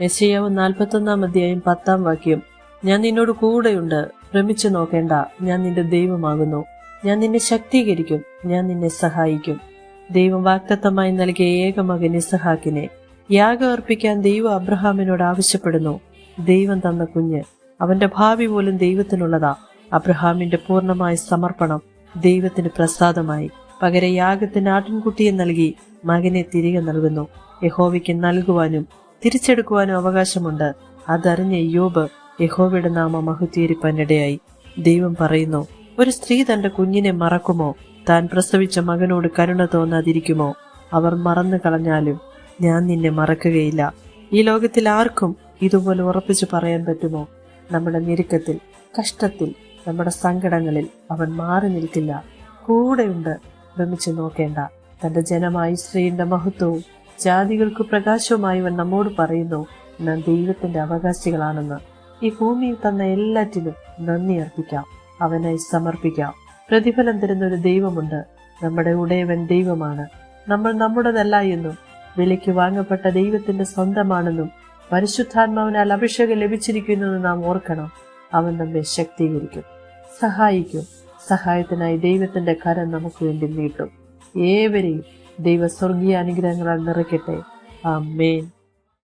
യെശയ്യാവ് 41:10 ഞാൻ നിന്നോട് കൂടെയുണ്ട്, ഭ്രമിച്ചു നോക്കേണ്ട, ഞാൻ നിന്റെ ദൈവമാകുന്നു. ഞാൻ നിന്നെ ശക്തീകരിക്കും, ഞാൻ നിന്നെ സഹായിക്കും. ദൈവം വാഗ്ദത്തമായി നൽകിയ ഏകമകൻ ഇസഹാക്കിനെ യാഗം അർപ്പിക്കാൻ ദൈവം അബ്രഹാമിനോട് ആവശ്യപ്പെടുന്നു. ദൈവം തന്ന കുഞ്ഞ്, അവന്റെ ഭാവി പോലും ദൈവത്തിനുള്ളതാ. അബ്രഹാമിന്റെ പൂർണ്ണമായ സമർപ്പണം ദൈവത്തിന് പ്രസാദമായി. പകരം യാഗത്തിന് ആട്ടിൻകുട്ടിയെ നൽകി മകനെ തിരികെ നൽകുന്നു. യഹോവയ്ക്ക് നൽകുവാനും തിരിച്ചെടുക്കുവാനും അവകാശമുണ്ട്. അതറിഞ്ഞ ഇയ്യോബ് യഹോവയുടെ നാമം മഹത്വീകരിപ്പാനിടയായി. ദൈവം പറയുന്നു, ഒരു സ്ത്രീ തന്റെ കുഞ്ഞിനെ മറക്കുമോ? താൻ പ്രസവിച്ച മകനോട് കരുണ തോന്നാതിരിക്കുമോ? അവർ മറന്നു കളഞ്ഞാലും ഞാൻ നിന്നെ മറക്കുകയില്ല. ഈ ലോകത്തിൽ ആർക്കും ഇതുപോലെ ഉറപ്പിച്ചു പറയാൻ പറ്റുമോ? നമ്മുടെ ഞെരുക്കത്തിൽ, കഷ്ടത്തിൽ, നമ്മുടെ സങ്കടങ്ങളിൽ അവൻ മാറി നിൽക്കില്ല, കൂടെയുണ്ട്. ഭ്രമിച്ചു നോക്കേണ്ട. തന്റെ ജനമായ ഇസ്രായേലിന്റെ മഹത്വവും ജാതികൾക്ക് പ്രകാശവുമായി അവൻ നമ്മോട് പറയുന്നു, നാം ദൈവത്തിന്റെ അവകാശികളാണെന്ന്. ഈ ഭൂമിയിൽ തന്ന എല്ലാറ്റിനും നന്ദി അർപ്പിക്കാം, അവനായി സമർപ്പിക്കാം. പ്രതിഫലം തരുന്ന ഒരു ദൈവമുണ്ട്. നമ്മുടെ ഉടയവൻ ദൈവമാണ്. നമ്മൾ നമ്മുടേതല്ല എന്നും വിലയ്ക്ക് വാങ്ങപ്പെട്ട ദൈവത്തിന്റെ സ്വന്തമാണെന്നും പരിശുദ്ധാത്മാവിനാൽ അഭിഷേകം ലഭിച്ചിരിക്കുന്നുവെന്ന് നാം ഓർക്കണം. അവൻ നമ്മെ ശക്തീകരിക്കും, സഹായിക്കും. സഹായത്തിനായി ദൈവത്തിന്റെ കരം നമുക്ക് വേണ്ടി നീട്ടും. ഏവരെയും ദൈവ സ്വർഗീയ അനുഗ്രഹങ്ങളാൽ നിറയ്ക്കട്ടെ. ആമേൻ.